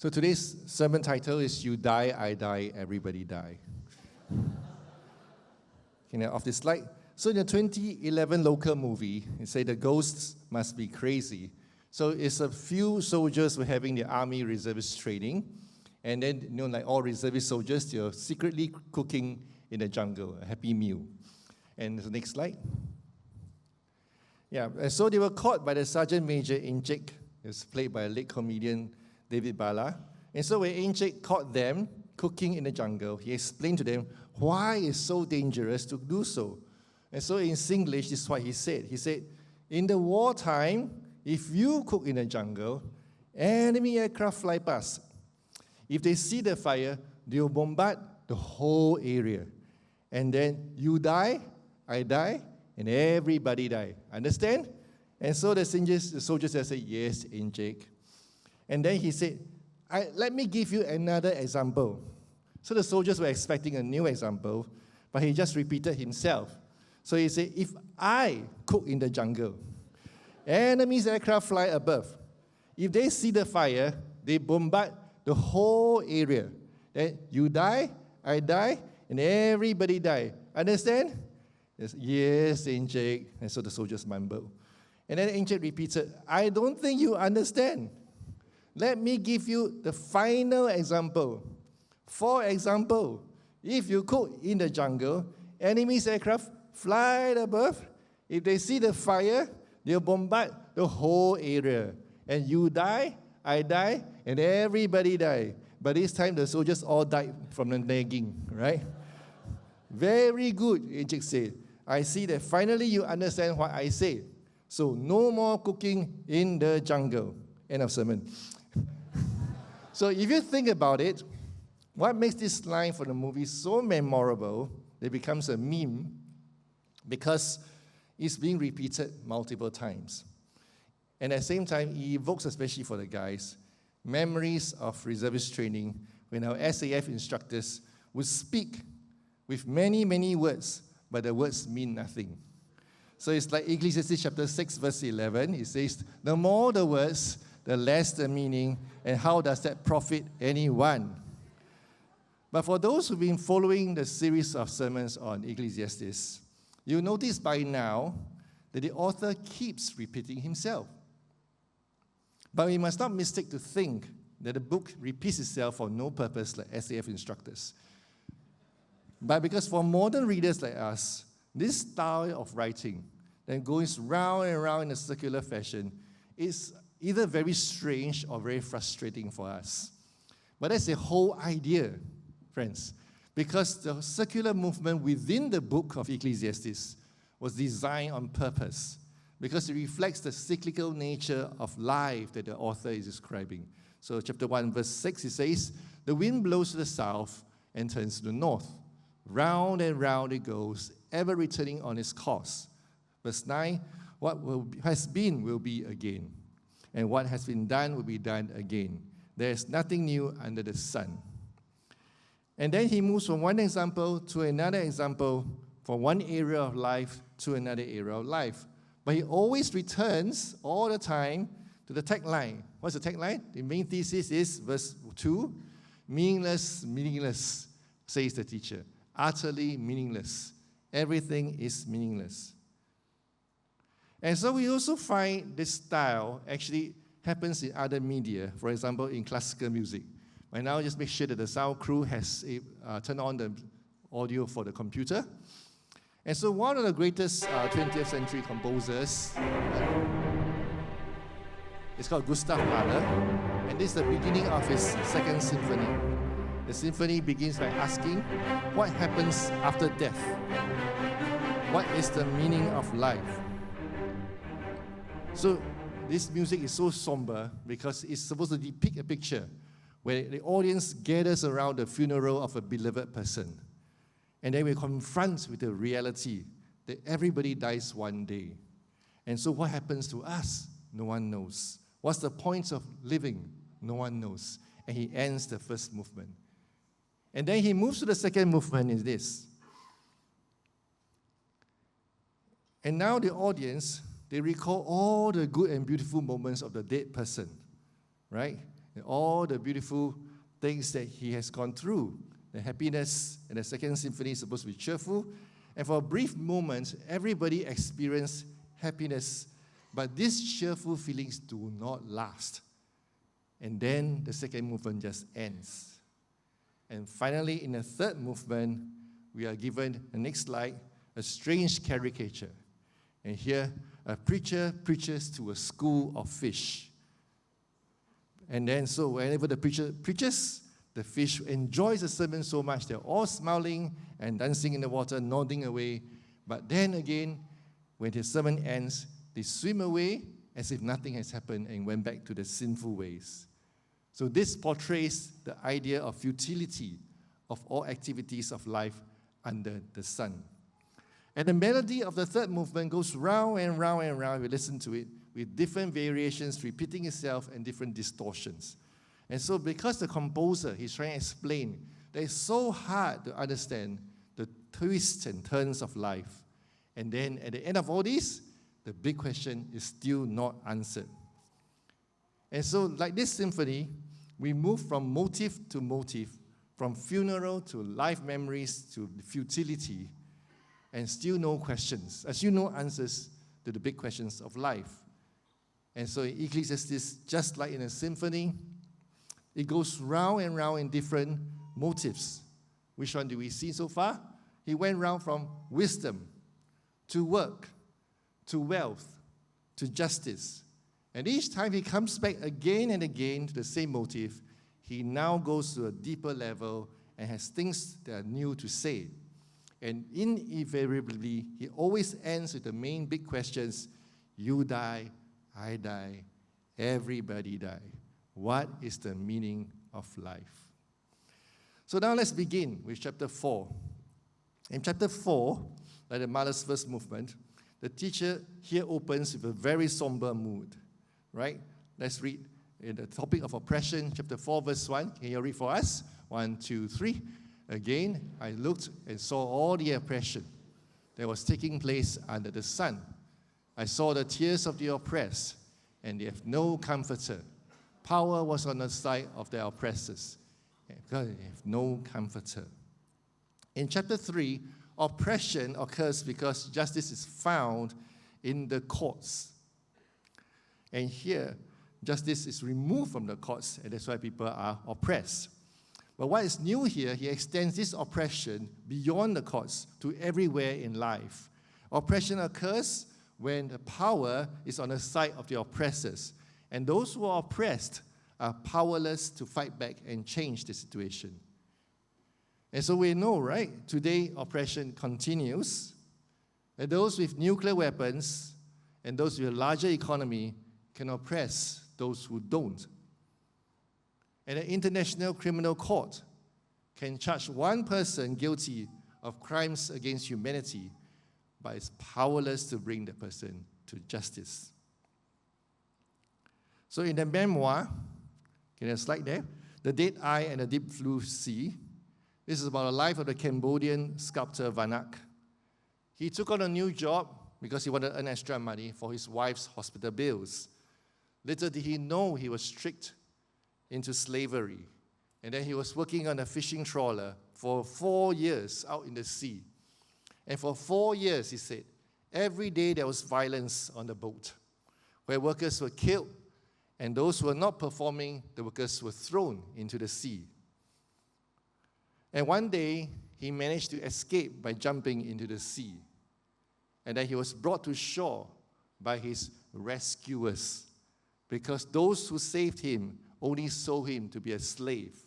So today's sermon title is You Die, I Die, Everybody Die. Okay, now off this slide. So in the 2011 local movie, it said the ghosts must be crazy. So it's a few soldiers were having the army reservist training. And then, like all reservist soldiers, they're secretly cooking in the jungle, a happy meal. And the next slide. Yeah, and so they were caught by the Sergeant Major Inchik. It was played by a late comedian, David Bala. And so when Inchik caught them cooking in the jungle, he explained to them why it's so dangerous to do so. And so in Singlish, this is what he said. He said, in the wartime, if you cook in the jungle, enemy aircraft fly past. If they see the fire, they'll bombard the whole area. And then you die, I die, and everybody die. Understand? And so the soldiers said, yes, Inchik. And then he said, let me give you another example. So the soldiers were expecting a new example, but he just repeated himself. So he said, if I cook in the jungle, enemy's aircraft fly above. If they see the fire, they bombard the whole area. Then you die, I die, and everybody die. Understand? Yes, Inchik. And so the soldiers mumbled. And then Inchik repeated, I don't think you understand. Let me give you the final example. For example, if you cook in the jungle, enemy's aircraft fly above. If they see the fire, they'll bombard the whole area. And you die, I die, and everybody die. But this time, the soldiers all died from the nagging, right? Very good, Inchik said. I see that finally you understand what I say. So no more cooking in the jungle. End of sermon. So if you think about it, what makes this line from the movie so memorable, it becomes a meme, because it's being repeated multiple times. And at the same time, it evokes, especially for the guys, memories of reservist training when our SAF instructors would speak with many, many words, but the words mean nothing. So it's like Ecclesiastes chapter 6, verse 11. It says, the more the words, the less the meaning, and how does that profit anyone? But for those who've been following the series of sermons on Ecclesiastes, you'll notice by now that the author keeps repeating himself. But we must not mistake to think that the book repeats itself for no purpose like SAF instructors. But because for modern readers like us, this style of writing that goes round and round in a circular fashion is either very strange or very frustrating for us. But that's the whole idea, friends, because the circular movement within the book of Ecclesiastes was designed on purpose, because it reflects the cyclical nature of life that the author is describing. So chapter 1, verse 6, it says, the wind blows to the south and turns to the north. Round and round it goes, ever returning on its course. Verse 9, what has been will be again, and what has been done will be done again. There is nothing new under the sun. And then he moves from one example to another example, from one area of life to another area of life. But he always returns all the time to the tagline. What's the tagline? The main thesis is verse 2, meaningless, meaningless, says the teacher. Utterly meaningless. Everything is meaningless. And so we also find this style actually happens in other media, for example, in classical music. Right now, just make sure that the sound crew has turned on the audio for the computer. And so one of the greatest 20th century composers is called Gustav Mahler, and this is the beginning of his second symphony. The symphony begins by asking, what happens after death? What is the meaning of life? So this music is so somber because it's supposed to depict a picture where the audience gathers around the funeral of a beloved person. And then we're confronted with the reality that everybody dies one day. And so what happens to us? No one knows. What's the point of living? No one knows. And he ends the first movement. And then he moves to the second movement is this. And now the audience, they recall all the good and beautiful moments of the dead person, right? and all the beautiful things that he has gone through. The happiness in the second symphony is supposed to be cheerful. And for a brief moment, everybody experienced happiness. But these cheerful feelings do not last. And then the second movement just ends. And finally, in the third movement, we are given, the next slide, a strange caricature. And here, a preacher preaches to a school of fish. And then, so whenever the preacher preaches, the fish enjoys the sermon so much, they're all smiling and dancing in the water, nodding away. But then again, when the sermon ends, they swim away as if nothing has happened and went back to their sinful ways. So this portrays the idea of futility of all activities of life under the sun. And the melody of the third movement goes round and round and round. We listen to it with different variations, repeating itself and different distortions. And so because the composer, he's trying to explain that it's so hard to understand the twists and turns of life. And then at the end of all this, the big question is still not answered. And so like this symphony, we move from motive to motive, from funeral to life memories to futility, and still no questions, as you know, answers to the big questions of life. And so in Ecclesiastes, just like in a symphony, it goes round and round in different motives. Which one do we see so far? He went round from wisdom to work, to wealth, to justice. And each time he comes back again and again to the same motive, he now goes to a deeper level and has things that are new to say. And invariably, he always ends with the main big questions: you die, I die, everybody die. What is the meaning of life? So now let's begin with chapter 4. In chapter 4, like the Mahler's first movement, the teacher here opens with a very somber mood, right? Let's read in the topic of oppression, chapter 4, verse 1. Can you read for us? 1, 2, 3. Again, I looked and saw all the oppression that was taking place under the sun. I saw the tears of the oppressed, and they have no comforter. Power was on the side of their oppressors, because they have no comforter. In chapter 3, oppression occurs because justice is found in the courts. And here, justice is removed from the courts, and that's why people are oppressed. But what is new here, he extends this oppression beyond the courts to everywhere in life. Oppression occurs when the power is on the side of the oppressors, and those who are oppressed are powerless to fight back and change the situation. And so we know, right, today oppression continues, and those with nuclear weapons and those with a larger economy can oppress those who don't. And the International Criminal Court can charge one person guilty of crimes against humanity, but is powerless to bring the person to justice. So in the memoir, can you slide there? The Dead Eye and the Deep Blue Sea. This is about the life of the Cambodian sculptor Vanak. He took on a new job because he wanted to earn extra money for his wife's hospital bills. Little did he know he was tricked into slavery. And then he was working on a fishing trawler for 4 years out in the sea. And for 4 years, he said, every day there was violence on the boat, where workers were killed, and those who were not performing, the workers were thrown into the sea. And one day, he managed to escape by jumping into the sea. And then he was brought to shore by his rescuers, because those who saved him only sold him to be a slave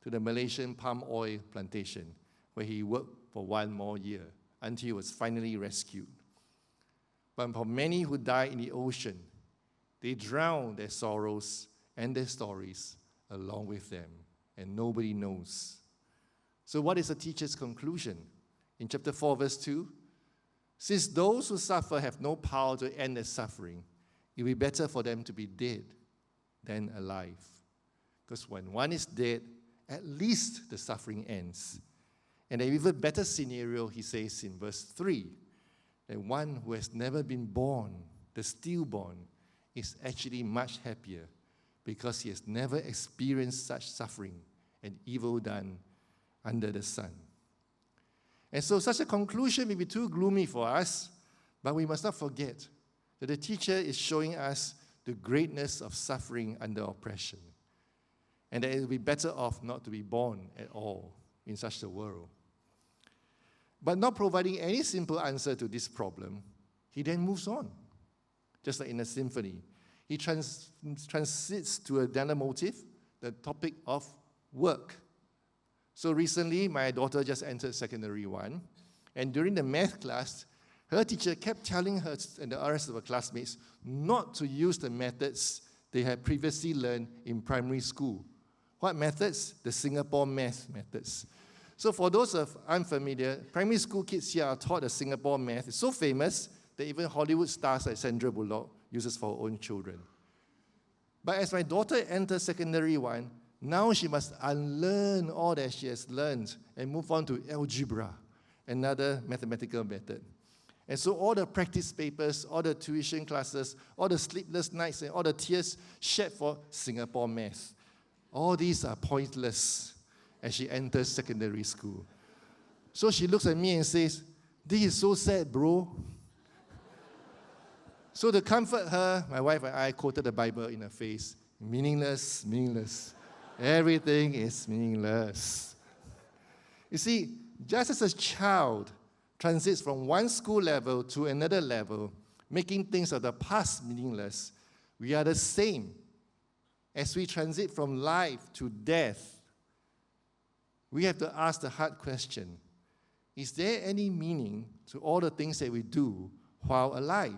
to the Malaysian palm oil plantation, where he worked for 1 more year until he was finally rescued. But for many who died in the ocean, they drowned their sorrows and their stories along with them, and nobody knows. So what is the teacher's conclusion? In chapter 4, verse 2, since those who suffer have no power to end their suffering, it will be better for them to be dead than alive. Because when one is dead, at least the suffering ends. And an even better scenario, he says in verse 3, that one who has never been born, the stillborn, is actually much happier, because he has never experienced such suffering and evil done under the sun. And so such a conclusion may be too gloomy for us, but we must not forget that the teacher is showing us the greatness of suffering under oppression, and that it will be better off not to be born at all in such a world. But not providing any simple answer to this problem, he then moves on, just like in a symphony. He transits to another motive, the topic of work. So recently, my daughter just entered secondary 1, and during the math class, her teacher kept telling her and the rest of her classmates not to use the methods they had previously learned in primary school. What methods? The Singapore math methods. So for those of unfamiliar, primary school kids here are taught the Singapore math. It's so famous that even Hollywood stars like Sandra Bullock uses for her own children. But as my daughter enters secondary 1, now she must unlearn all that she has learned and move on to algebra, another mathematical method. And so all the practice papers, all the tuition classes, all the sleepless nights, and all the tears shed for Singapore math, all these are pointless as she enters secondary school. So she looks at me and says, "This is so sad, bro." So to comfort her, my wife and I quoted the Bible in her face. Meaningless, meaningless. Everything is meaningless. You see, just as a child transits from one school level to another level, making things of the past meaningless, we are the same. As we transit from life to death, we have to ask the hard question, is there any meaning to all the things that we do while alive?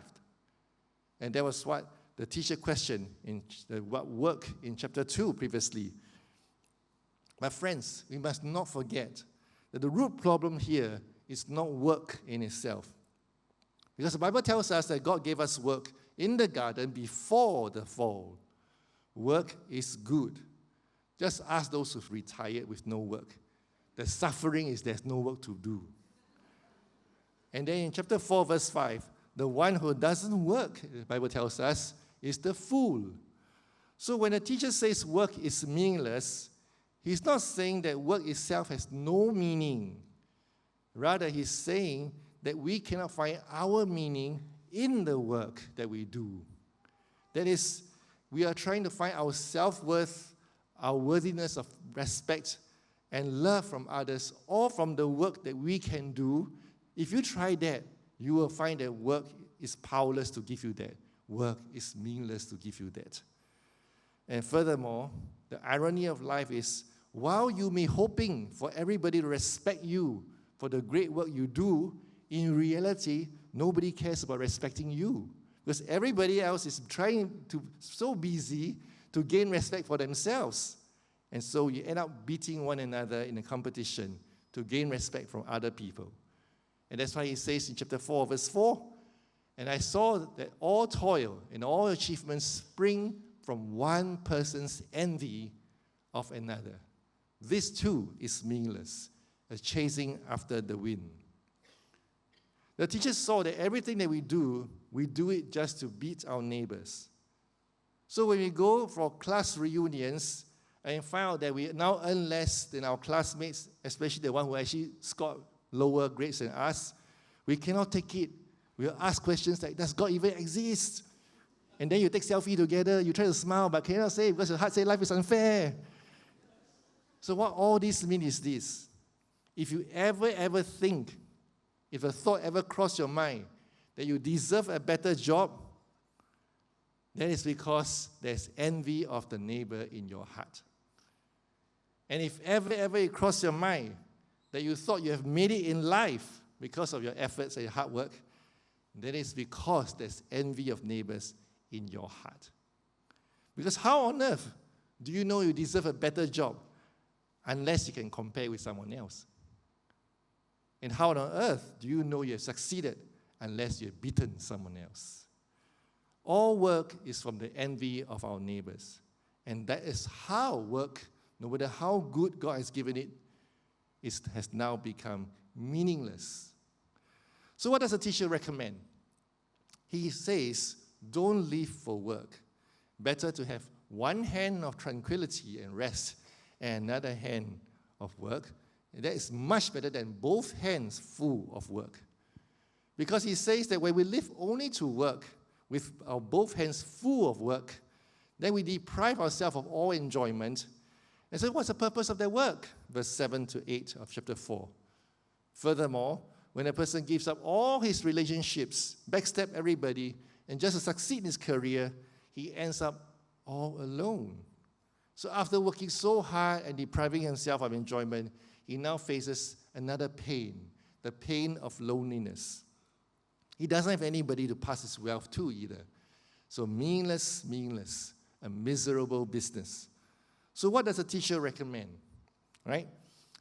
And that was what the teacher questioned in the work in chapter 2 previously. My friends, we must not forget that the root problem here is not work in itself. Because the Bible tells us that God gave us work in the garden before the fall. Work is good. Just ask those who've retired with no work. The suffering is there's no work to do. And then in chapter 4, verse 5, the one who doesn't work, the Bible tells us, is the fool. So when a teacher says work is meaningless, he's not saying that work itself has no meaning. Rather, he's saying that we cannot find our meaning in the work that we do. That is, we are trying to find our self-worth, our worthiness of respect and love from others, all from the work that we can do. If you try that, you will find that work is powerless to give you that. Work is meaningless to give you that. And furthermore, the irony of life is, while you may be hoping for everybody to respect you for the great work you do, in reality, nobody cares about respecting you. Because everybody else is so busy to gain respect for themselves. And so you end up beating one another in a competition to gain respect from other people. And that's why he says in chapter 4, verse 4, "And I saw that all toil and all achievements spring from one person's envy of another. This too is meaningless, as chasing after the wind." The teacher saw that everything that we do it just to beat our neighbors. So when we go for class reunions and find out that we now earn less than our classmates, especially the one who actually scored lower grades than us, we cannot take it. We'll ask questions like, does God even exist? And then you take selfie together, you try to smile, but cannot say because your heart says life is unfair. So what all this means is this. If you ever think, if a thought ever crossed your mind that you deserve a better job, then it's because there's envy of the neighbor in your heart. And if ever it crossed your mind that you thought you have made it in life because of your efforts and your hard work, then it's because there's envy of neighbors in your heart. Because how on earth do you know you deserve a better job unless you can compare with someone else? And how on earth do you know you have succeeded unless you have beaten someone else? All work is from the envy of our neighbors. And that is how work, no matter how good God has given it, has now become meaningless. So what does the teacher recommend? He says, don't live for work. Better to have one hand of tranquility and rest and another hand of work, that is much better than both hands full of work. Because he says that when we live only to work, with our both hands full of work, then we deprive ourselves of all enjoyment. And so what's the purpose of their work? Verse 7 to 8 of chapter 4. Furthermore, when a person gives up all his relationships, backstab everybody, and just to succeed in his career, he ends up all alone. So after working so hard and depriving himself of enjoyment, he now faces another pain, the pain of loneliness. He doesn't have anybody to pass his wealth to either. So meaningless, a miserable business. So what does a teacher recommend? Right?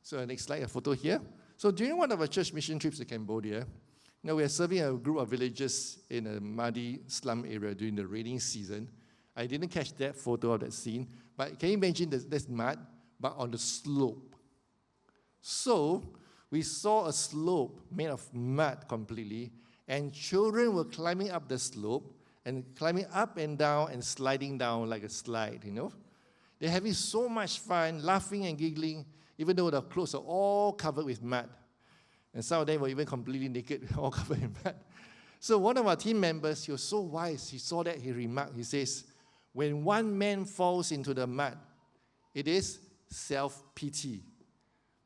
So next slide, a photo here. So during one of our church mission trips to Cambodia, we are serving a group of villagers in a muddy slum area during the rainy season. I didn't catch that photo of that scene, but can you imagine there's mud, but on the slope. So we saw a slope made of mud completely, and children were climbing up the slope and climbing up and down and sliding down like a slide, They're having so much fun, laughing and giggling, even though their clothes are all covered with mud. And some of them were even completely naked, all covered in mud. So one of our team members, he was so wise, he saw that, he remarked, he says, when one man falls into the mud, it is self-pity.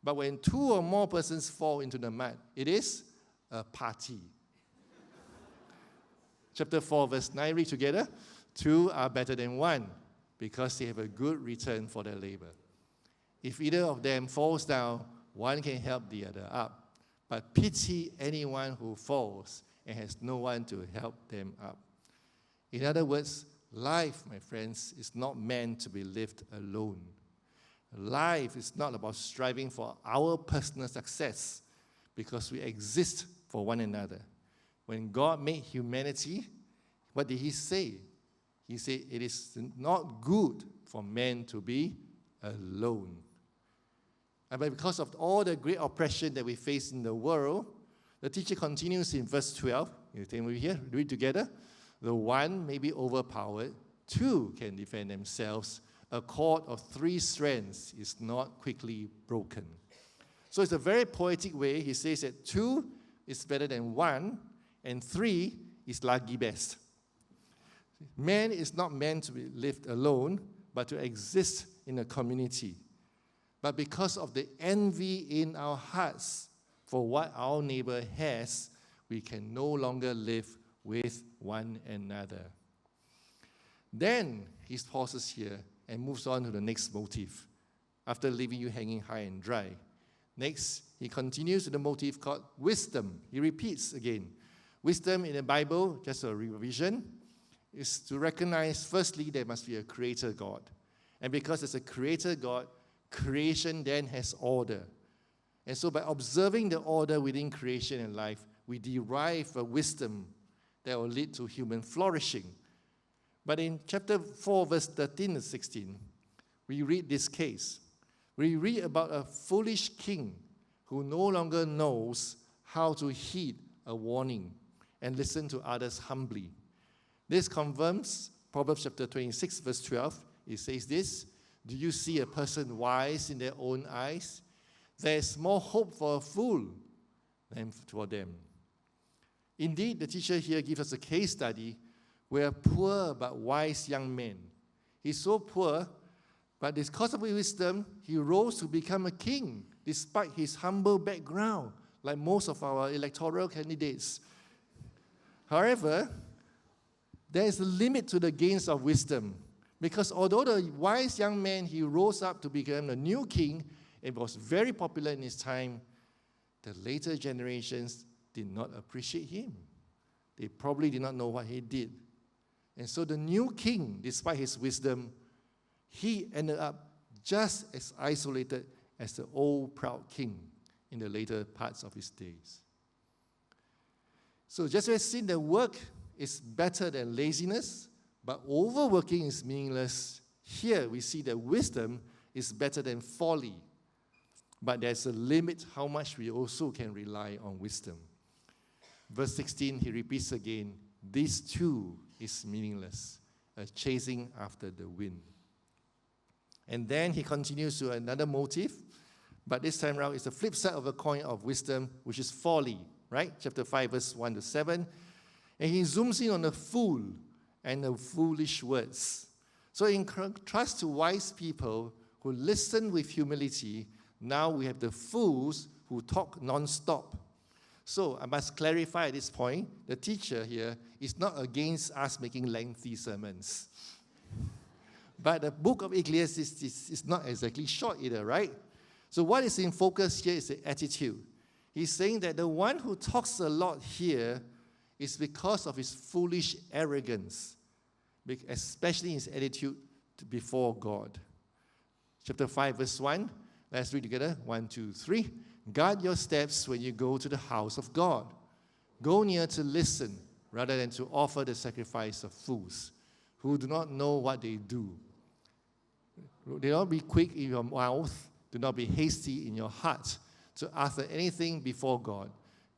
But when two or more persons fall into the mud, it is a party. Chapter 4, verse 9, read together. Two are better than one, because they have a good return for their labor. If either of them falls down, one can help the other up. But pity anyone who falls and has no one to help them up. In other words, life, my friends, is not meant to be lived alone. Life is not about striving for our personal success, because we exist for one another. When God made humanity, what did he say? He said, it is not good for man to be alone. And because of all the great oppression that we face in the world, the teacher continues in verse 12. You take me here, read together. The one may be overpowered, two can defend themselves. A cord of three strands is not quickly broken. So it's a very poetic way. He says that two is better than one, and three is lagi best. Man is not meant to be lived alone, but to exist in a community. But because of the envy in our hearts for what our neighbor has, we can no longer live with one another. Then he pauses here and moves on to the next motive, after leaving you hanging high and dry. Next, he continues to the motive called wisdom. He repeats again. Wisdom in the Bible, just a revision, is to recognize, firstly, there must be a creator God. And because there's a creator God, creation then has order. And so by observing the order within creation and life, we derive a wisdom that will lead to human flourishing. But in chapter 4, verse 13 and 16, we read this case. We read about a foolish king who no longer knows how to heed a warning and listen to others humbly. This confirms Proverbs chapter 26, verse 12. It says this, do you see a person wise in their own eyes? There is more hope for a fool than for them. Indeed, the teacher here gives us a case study where a poor but wise young man, he's so poor, but because of his wisdom, he rose to become a king, despite his humble background, like most of our electoral candidates. However, there is a limit to the gains of wisdom, because although the wise young man, he rose up to become the new king, it was very popular in his time, the later generations did not appreciate him. They probably did not know what he did. And so the new king, despite his wisdom, he ended up just as isolated as the old proud king in the later parts of his days. So just as we've seen that work is better than laziness, but overworking is meaningless, here we see that wisdom is better than folly. But there's a limit how much we also can rely on wisdom. Verse 16, he repeats again, this too is meaningless. chasing after the wind. And then he continues to another motive, but this time around it's the flip side of the coin of wisdom, which is folly, right? Chapter 5, verse 1 to 7. And he zooms in on the fool and the foolish words. So in contrast to wise people who listen with humility, now we have the fools who talk non-stop. So I must clarify at this point, the teacher here is not against us making lengthy sermons. But the book of Ecclesiastes is not exactly short either, right? So what is in focus here is the attitude. He's saying that the one who talks a lot here is because of his foolish arrogance, especially his attitude before God. Chapter 5, verse 1. Let's read together. 1, 2, 3. Guard your steps when you go to the house of God. Go near to listen rather than to offer the sacrifice of fools who do not know what they do. Do not be quick in your mouth. Do not be hasty in your heart to utter anything before God.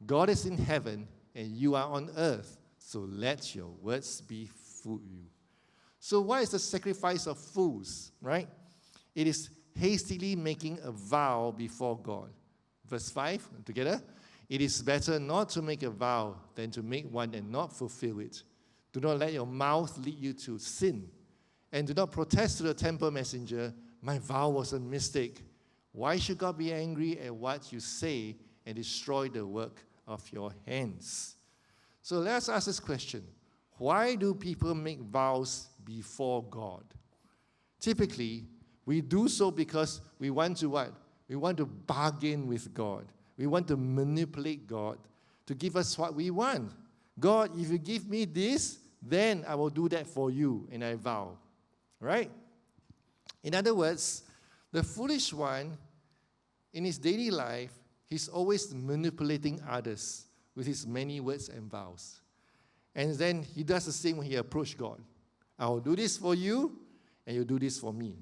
God is in heaven and you are on earth, so let your words be for you. So what is the sacrifice of fools, right? It is hastily making a vow before God. Verse 5, together. It is better not to make a vow than to make one and not fulfill it. Do not let your mouth lead you to sin. And do not protest to the temple messenger, my vow was a mistake. Why should God be angry at what you say and destroy the work of your hands? So let's ask this question. Why do people make vows before God? Typically, we do so because we want to what? We want to bargain with God. We want to manipulate God to give us what we want. God, if you give me this, then I will do that for you, and I vow. Right? In other words, the foolish one, in his daily life, he's always manipulating others with his many words and vows. And then he does the same when he approaches God. I will do this for you, and you do this for me.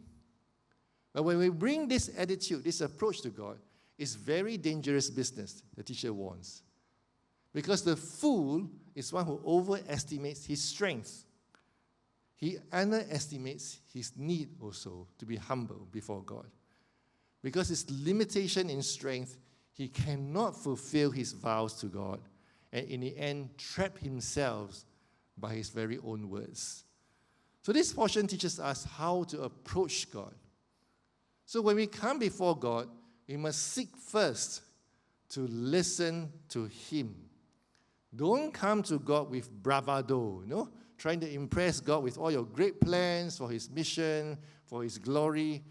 But when we bring this attitude, this approach to God, it's very dangerous business, the teacher warns. Because the fool is one who overestimates his strength. He underestimates his need also to be humble before God. Because his limitation in strength, he cannot fulfill his vows to God, and in the end, trap himself by his very own words. So this portion teaches us how to approach God. So when we come before God, we must seek first to listen to him. Don't come to God with bravado, trying to impress God with all your great plans for his mission, for his glory.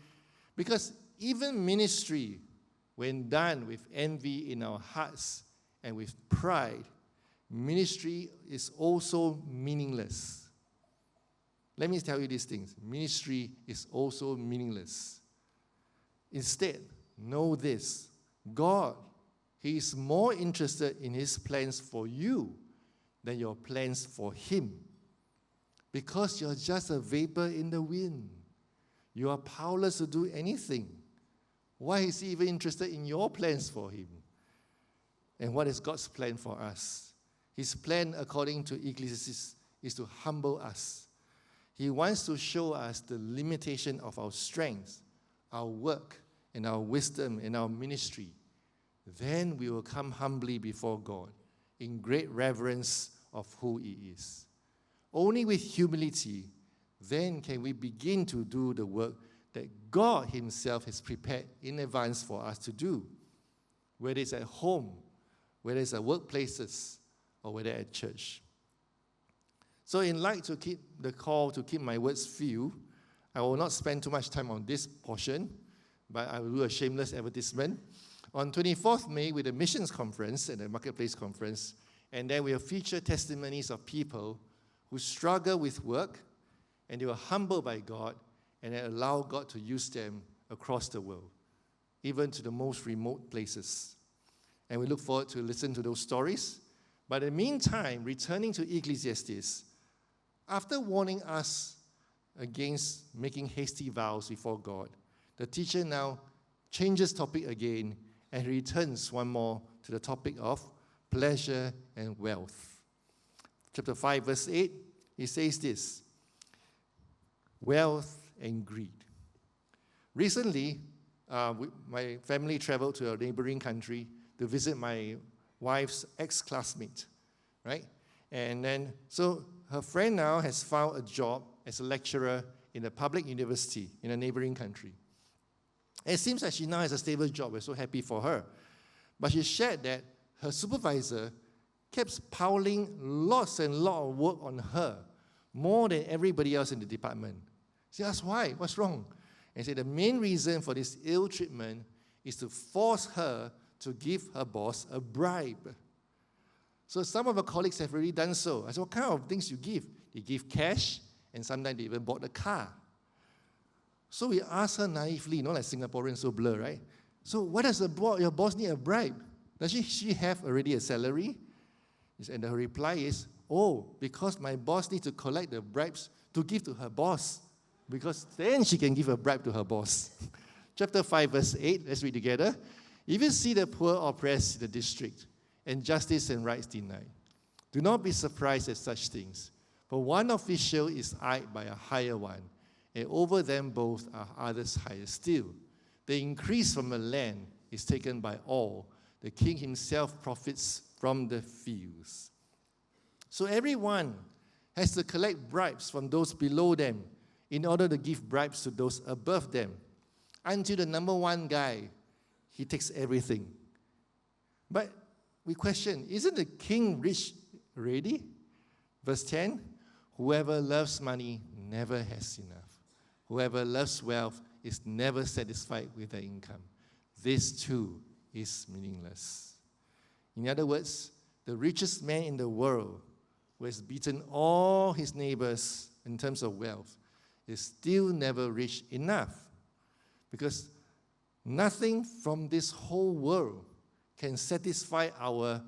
Because even ministry, when done with envy in our hearts and with pride, ministry is also meaningless. Let me tell you these things. Ministry is also meaningless. Instead, know this. God, he is more interested in his plans for you than your plans for him. Because you're just a vapor in the wind. You are powerless to do anything. Why is he even interested in your plans for him? And what is God's plan for us? His plan, according to Ecclesiastes, is to humble us. He wants to show us the limitation of our strength, our work, and our wisdom, and our ministry. Then we will come humbly before God in great reverence of who he is. Only with humility, then can we begin to do the work that God himself has prepared in advance for us to do, whether it's at home, whether it's at workplaces, or whether at church. So in light to keep the call to keep my words few, I will not spend too much time on this portion, but I will do a shameless advertisement. On 24th May, with the missions conference and the marketplace conference, and then we will feature testimonies of people who struggle with work, and they were humbled by God, and they allow God to use them across the world, even to the most remote places. And we look forward to listen to those stories. But in the meantime, returning to Ecclesiastes, after warning us against making hasty vows before God, the teacher now changes topic again and returns one more to the topic of pleasure and wealth. Chapter 5, verse 8, he says this, wealth and greed. Recently, my family traveled to a neighboring country to visit my wife's ex-classmate, right? And then, so her friend now has found a job as a lecturer in a public university in a neighboring country. It seems like she now has a stable job. We're so happy for her. But she shared that her supervisor kept piling lots and lots of work on her, more than everybody else in the department. She asked, why? What's wrong? And said the main reason for this ill treatment is to force her to give her boss a bribe. So some of her colleagues have already done so. I said, what kind of things you give? They give cash, and sometimes they even bought a car. So we asked her naively, like Singaporeans so blur, right? So why does your boss need a bribe? Does she have already a salary? And her reply is, because my boss needs to collect the bribes to give to her boss, because then she can give a bribe to her boss. Chapter 5, verse 8, let's read together. If you see the poor oppressed in the district, and justice and rights denied, do not be surprised at such things. For one official is eyed by a higher one, and over them both are others higher still. The increase from the land is taken by all. The king himself profits from the fields. So everyone has to collect bribes from those below them in order to give bribes to those above them, until the number one guy, he takes everything. But we question, isn't the king rich already? Verse 10, whoever loves money never has enough. Whoever loves wealth is never satisfied with their income. This too is meaningless. In other words, the richest man in the world, who has beaten all his neighbors in terms of wealth, is still never rich enough, because nothing from this whole world can satisfy our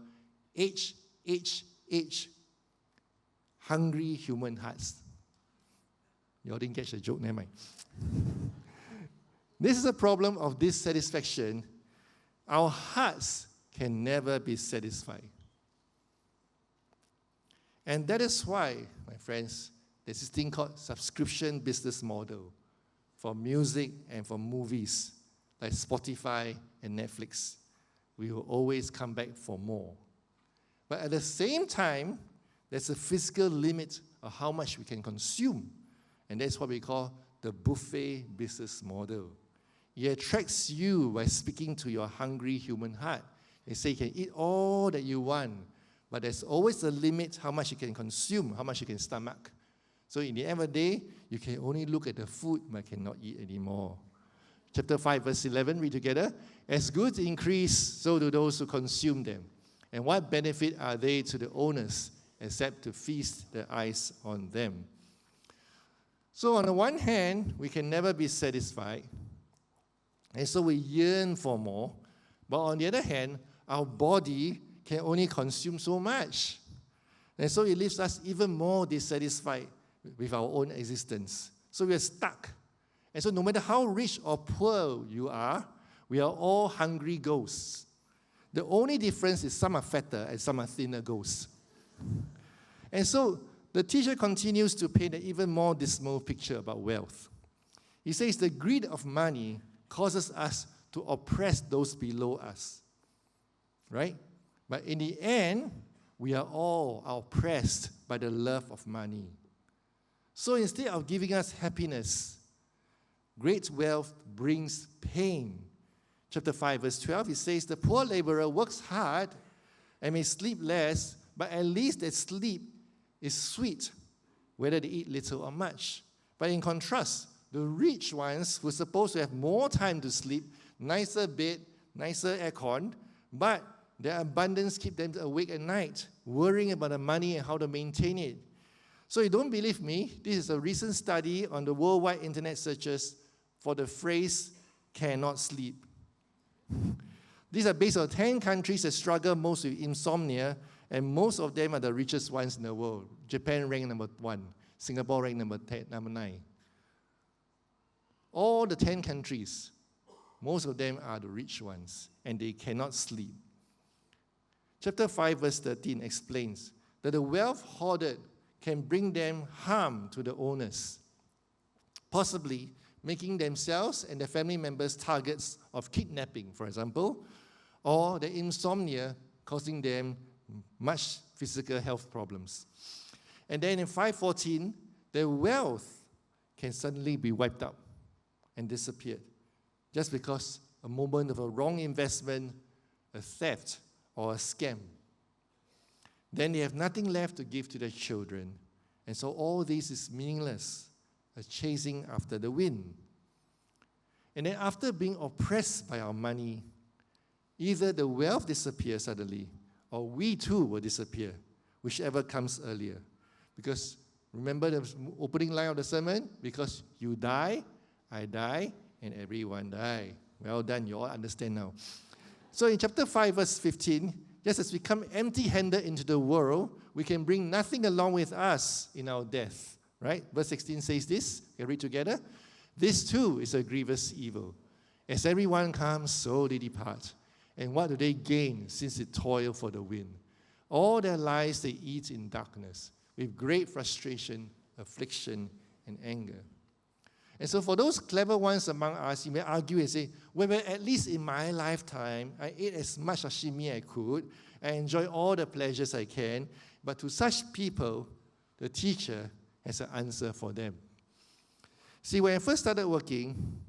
hungry human hearts. You all didn't catch the joke, never mind. This is a problem of dissatisfaction. Our hearts can never be satisfied. And that is why, my friends, there's this thing called subscription business model for music and for movies, like Spotify and Netflix. We will always come back for more. But at the same time, there's a physical limit of how much we can consume. And that's what we call the buffet business model. It attracts you by speaking to your hungry human heart. They say you can eat all that you want, but there's always a limit how much you can consume, how much you can stomach. So in the end of the day, you can only look at the food, but cannot eat anymore. Chapter 5, verse 11, read together. As goods increase, so do those who consume them. And what benefit are they to the owners, except to feast their eyes on them? So on the one hand, we can never be satisfied, and so we yearn for more. But on the other hand, our body can only consume so much. And so it leaves us even more dissatisfied with our own existence. So we are stuck. And so no matter how rich or poor you are, we are all hungry ghosts. The only difference is some are fatter and some are thinner ghosts. And so the teacher continues to paint an even more dismal picture about wealth. He says the greed of money causes us to oppress those below us, right? But in the end, we are all oppressed by the love of money. So instead of giving us happiness, great wealth brings pain. Chapter 5, verse 12, it says, the poor laborer works hard and may sleep less, but at least their sleep is sweet, whether they eat little or much. But in contrast, the rich ones who are supposed to have more time to sleep, nicer bed, nicer aircon, but their abundance keeps them awake at night, worrying about the money and how to maintain it. So you don't believe me? This is a recent study on the worldwide internet searches for the phrase, cannot sleep. These are based on 10 countries that struggle most with insomnia, and most of them are the richest ones in the world. Japan ranked number 1, Singapore ranked number 9. All the 10 countries, most of them are the rich ones, and they cannot sleep. Chapter 5, verse 13 explains that the wealth hoarded can bring them harm to the owners. possibly making themselves and their family members targets of kidnapping, for example, or the insomnia causing them much physical health problems. And then in 514, their wealth can suddenly be wiped out and disappeared just because a moment of a wrong investment, a theft, or a scam. Then they have nothing left to give to their children. And so all this is meaningless, a chasing after the wind. And then after being oppressed by our money, either the wealth disappears suddenly, or we too will disappear, whichever comes earlier. Because remember the opening line of the sermon? Because you die, I die, and everyone die. Well done, you all understand now. So in chapter 5, verse 15, just as we come empty-handed into the world, we can bring nothing along with us in our death. Right? Verse 16 says this. Can we read together? This too is a grievous evil. As everyone comes, so they depart. And what do they gain since they toil for the wind? All their lives they eat in darkness, with great frustration, affliction, and anger. And so for those clever ones among us, you may argue and say, well, at least in my lifetime, I ate as much sashimi I could, I enjoy all the pleasures I can, but to such people, the teacher has an answer for them. See, when I first started working,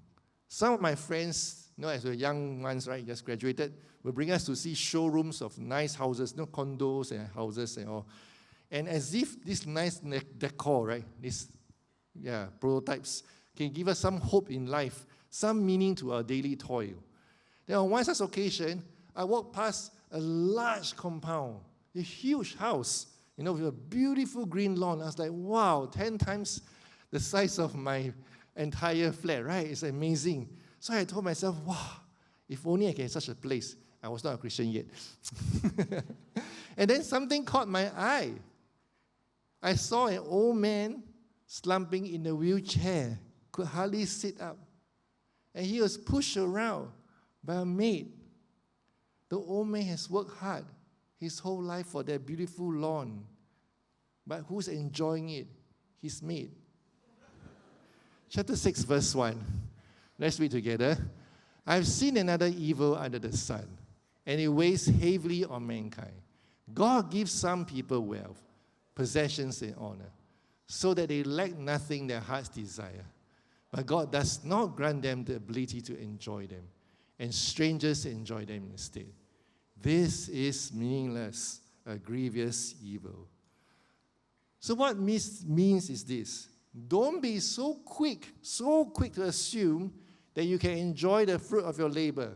some of my friends, as we were young ones, right, just graduated, would bring us to see showrooms of nice houses, condos and houses and all. And as if this nice decor, right, these prototypes, can give us some hope in life, some meaning to our daily toil. Then on one such occasion, I walked past a large compound, a huge house, with a beautiful green lawn. I was like, wow, 10 times the size of my entire flat, right? It's amazing. So I told myself, wow, if only I can have such a place. I was not a Christian yet. And then something caught my eye. I saw an old man slumping in a wheelchair, could hardly sit up. And he was pushed around by a maid. The old man has worked hard his whole life for that beautiful lawn. But who's enjoying it? His maid. Chapter 6, verse 1. Let's read together. I've seen another evil under the sun, and it weighs heavily on mankind. God gives some people wealth, possessions, and honor, so that they lack nothing their hearts desire. But God does not grant them the ability to enjoy them, and strangers enjoy them instead. This is meaningless, a grievous evil. So what means is this. Don't be so quick to assume that you can enjoy the fruit of your labor.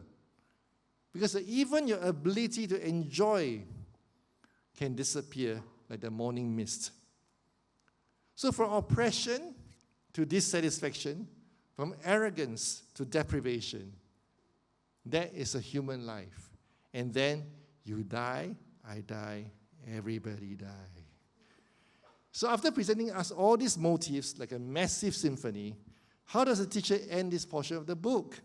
Because even your ability to enjoy can disappear like the morning mist. So from oppression to dissatisfaction, from arrogance to deprivation, that is a human life. And then you die, I die, everybody die. So after presenting us all these motifs like a massive symphony, how does the teacher end this portion of the book?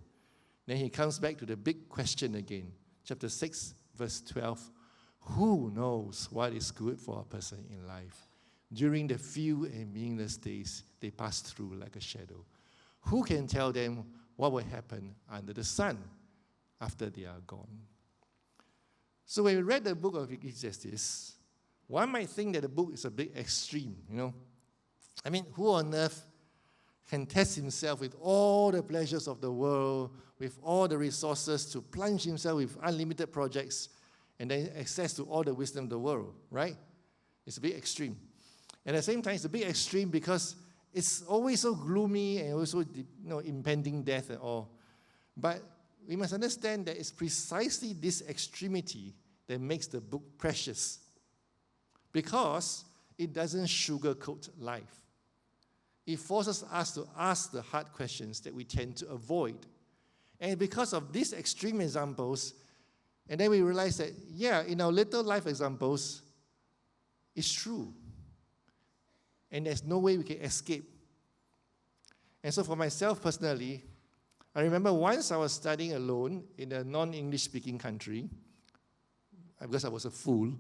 Then he comes back to the big question again. Chapter 6, verse 12. Who knows what is good for a person in life during the few and meaningless days they pass through like a shadow? Who can tell them what will happen under the sun after they are gone? So when we read the book of Ecclesiastes, one might think that the book is a bit extreme, I mean, who on earth can test himself with all the pleasures of the world, with all the resources to plunge himself with unlimited projects, and then access to all the wisdom of the world, right? It's a bit extreme. And at the same time, it's a bit extreme because it's always so gloomy and also impending death and all. But we must understand that it's precisely this extremity that makes the book precious, because it doesn't sugarcoat life. It forces us to ask the hard questions that we tend to avoid. And because of these extreme examples, and then we realize that, in our little life examples, it's true. And there's no way we can escape. And so for myself personally, I remember once I was studying alone in a non-English speaking country, because I was a fool.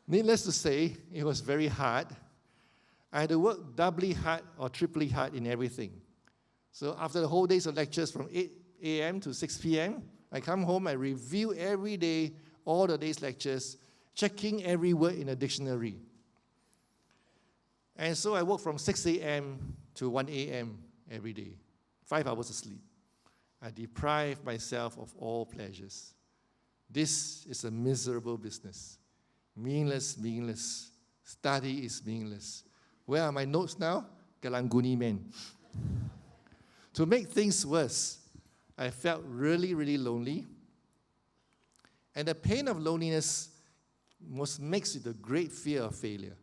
Needless to say, it was very hard. I had to work doubly hard or triply hard in everything. So after the whole days of lectures from 8 a.m. to 6 p.m., I come home, I review every day, all the day's lectures, checking every word in a dictionary. And so I work from 6 a.m. to 1 a.m. every day, 5 hours of sleep. I deprive myself of all pleasures. This is a miserable business. Meaningless, meaningless. Study is meaningless. Where are my notes now? Galanguni man. To make things worse, I felt really, really lonely. And the pain of loneliness was mixed with a great fear of failure.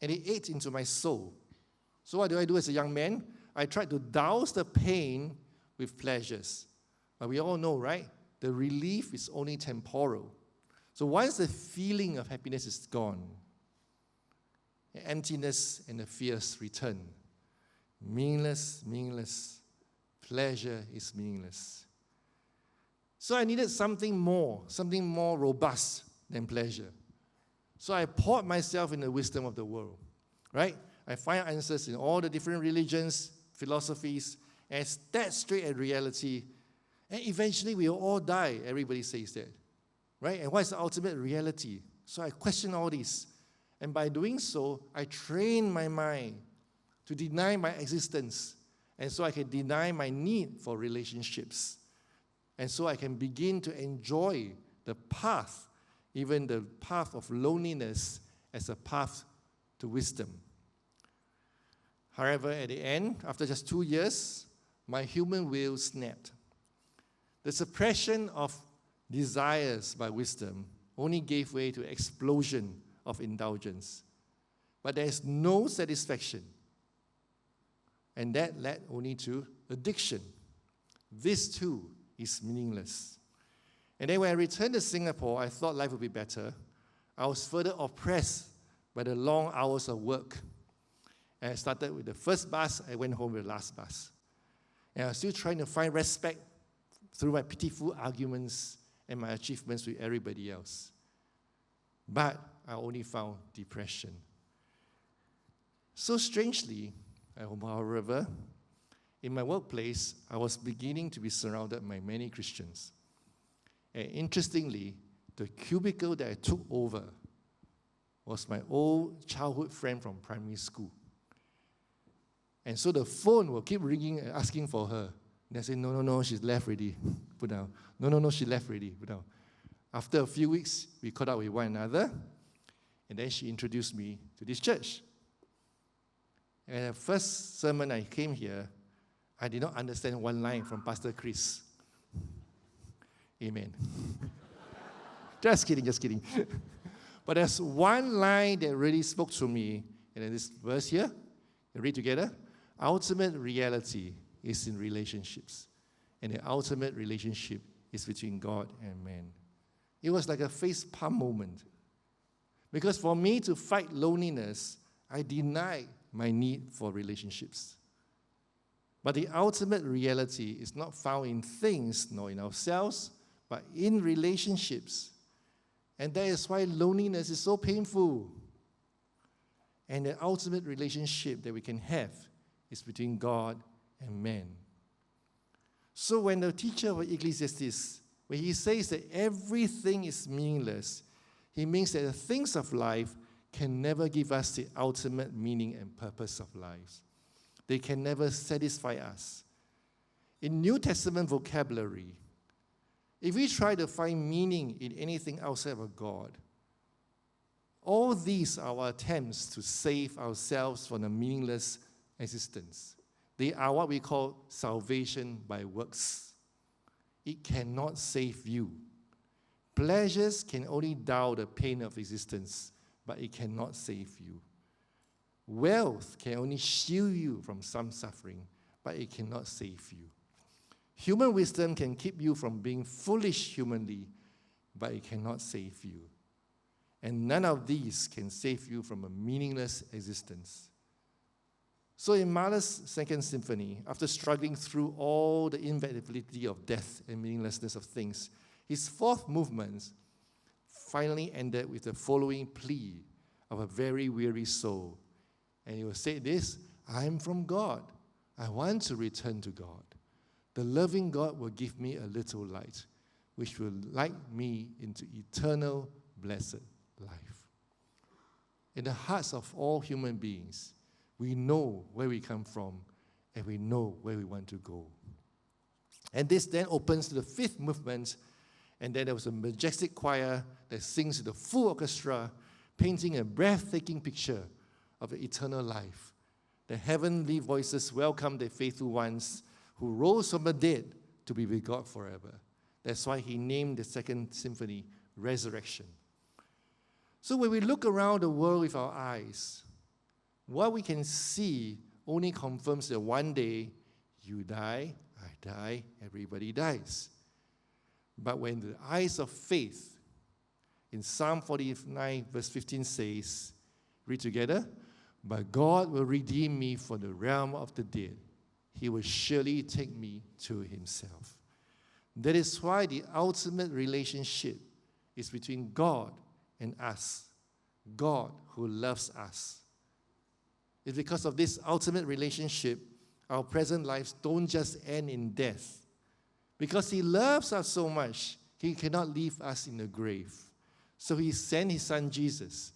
And it ate into my soul. So what do I do as a young man? I tried to douse the pain with pleasures. But we all know, right? The relief is only temporal. So once the feeling of happiness is gone, the emptiness and the fears return. Meaningless, meaningless. Pleasure is meaningless. So I needed something more robust than pleasure. So I poured myself in the wisdom of the world, right? I find answers in all the different religions, philosophies, and I stared straight at reality. And eventually we will all die, everybody says that, right? And what is the ultimate reality? So I question all this. And by doing so, I train my mind to deny my existence. And so I can deny my need for relationships. And so I can begin to enjoy the path, even the path of loneliness, as a path to wisdom. However, at the end, after just 2 years, my human will snapped. The suppression of desires by wisdom only gave way to explosion of indulgence. But there is no satisfaction. And that led only to addiction. This too is meaningless. And then when I returned to Singapore, I thought life would be better. I was further oppressed by the long hours of work. And I started with the first bus, I went home with the last bus. And I was still trying to find respect through my pitiful arguments and my achievements with everybody else. But I only found depression. So strangely, however, in my workplace, I was beginning to be surrounded by many Christians. And interestingly, the cubicle that I took over was my old childhood friend from primary school. And so the phone will keep ringing and asking for her. And I say, no, she's left already. Put down. No, she left already. Put down. After a few weeks, we caught up with one another. And then she introduced me to this church. And the first sermon I came here, I did not understand one line from Pastor Chris. Amen. Just kidding. But there's one line that really spoke to me. And in this verse here, we read together. Ultimate reality is in relationships. And the ultimate relationship is between God and man. It was like a face palm moment. Because for me to fight loneliness, I denied my need for relationships. But the ultimate reality is not found in things nor in ourselves, but in relationships. And that is why loneliness is so painful. And the ultimate relationship that we can have is between God and man. So when the teacher of Ecclesiastes, when he says that everything is meaningless, he means that the things of life can never give us the ultimate meaning and purpose of life. They can never satisfy us. In New Testament vocabulary, if we try to find meaning in anything outside of God, all these are our attempts to save ourselves from a meaningless existence. They are what we call salvation by works. It cannot save you. Pleasures can only dull the pain of existence, but it cannot save you. Wealth can only shield you from some suffering, but it cannot save you. Human wisdom can keep you from being foolish humanly, but it cannot save you. And none of these can save you from a meaningless existence. So in Mahler's Second Symphony, after struggling through all the inevitability of death and meaninglessness of things, his fourth movement finally ended with the following plea of a very weary soul. And he will say this, I'm from God. I want to return to God. The loving God will give me a little light, which will light me into eternal blessed life. In the hearts of all human beings, we know where we come from and we know where we want to go. And this then opens to the fifth movement, and then there was a majestic choir that sings to the full orchestra, painting a breathtaking picture of the eternal life. The heavenly voices welcome the faithful ones who rose from the dead to be with God forever. That's why he named the second symphony Resurrection. So when we look around the world with our eyes, what we can see only confirms that one day you die, I die, everybody dies. But when the eyes of faith, in Psalm 49 verse 15 says, read together, but God will redeem me from the realm of the dead. He will surely take me to himself. That is why the ultimate relationship is between God and us. God who loves us. It's because of this ultimate relationship, our present lives don't just end in death. Because he loves us so much, he cannot leave us in the grave. So he sent his son Jesus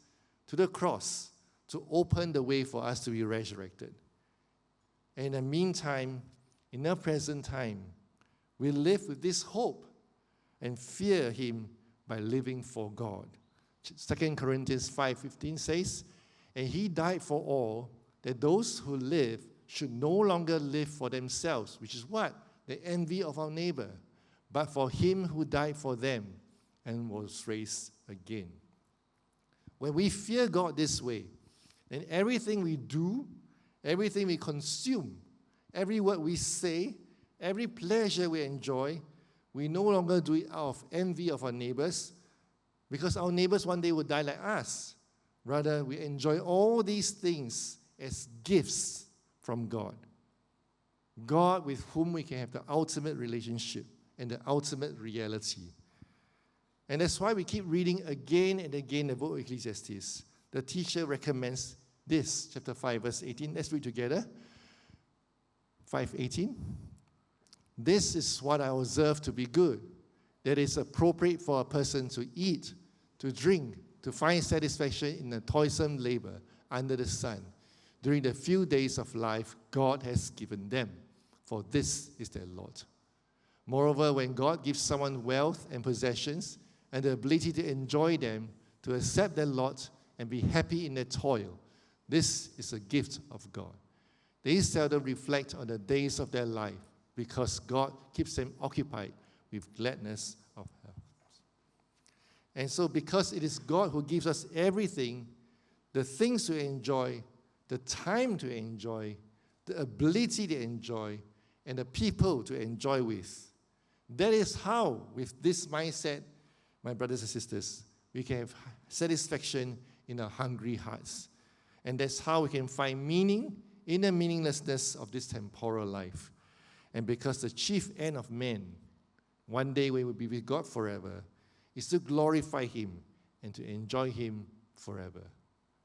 to the cross to open the way for us to be resurrected. And in the meantime, in our present time, we live with this hope and fear him by living for God. 2 Corinthians 5:15 says, and he died for all, that those who live should no longer live for themselves, which is what? The envy of our neighbor, but for him who died for them and was raised again. When we fear God this way, then everything we do, everything we consume, every word we say, every pleasure we enjoy, we no longer do it out of envy of our neighbors, because our neighbors one day will die like us. Rather, we enjoy all these things as gifts from God. God with whom we can have the ultimate relationship and the ultimate reality. And that's why we keep reading again and again the book of Ecclesiastes. The teacher recommends this, chapter 5, verse 18. Let's read together. 5:18. This is what I observe to be good, that is appropriate for a person to eat, to drink, to find satisfaction in the toilsome labor under the sun, during the few days of life God has given them, for this is their lot. Moreover, when God gives someone wealth and possessions and the ability to enjoy them, to accept their lot and be happy in their toil, this is a gift of God. They seldom reflect on the days of their life because God keeps them occupied with gladness of heart. And so because it is God who gives us everything, the things to enjoy, the time to enjoy, the ability to enjoy, and the people to enjoy with. That is how, with this mindset, my brothers and sisters, we can have satisfaction in our hungry hearts. And that's how we can find meaning in the meaninglessness of this temporal life. And because the chief end of man, one day we will be with God forever, is to glorify him and to enjoy him forever.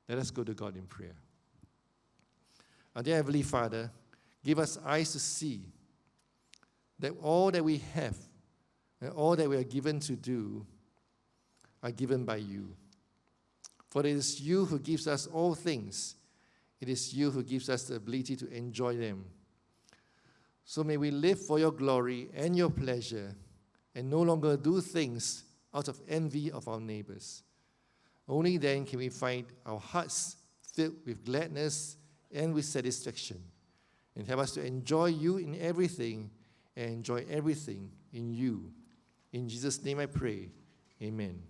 Let us go to God in prayer. Our dear Heavenly Father, give us eyes to see that all that we have and all that we are given to do are given by you. For it is you who gives us all things. It is you who gives us the ability to enjoy them. So may we live for your glory and your pleasure and no longer do things out of envy of our neighbors. Only then can we find our hearts filled with gladness and with satisfaction, and help us to enjoy you in everything and enjoy everything in you. In Jesus' name I pray, amen.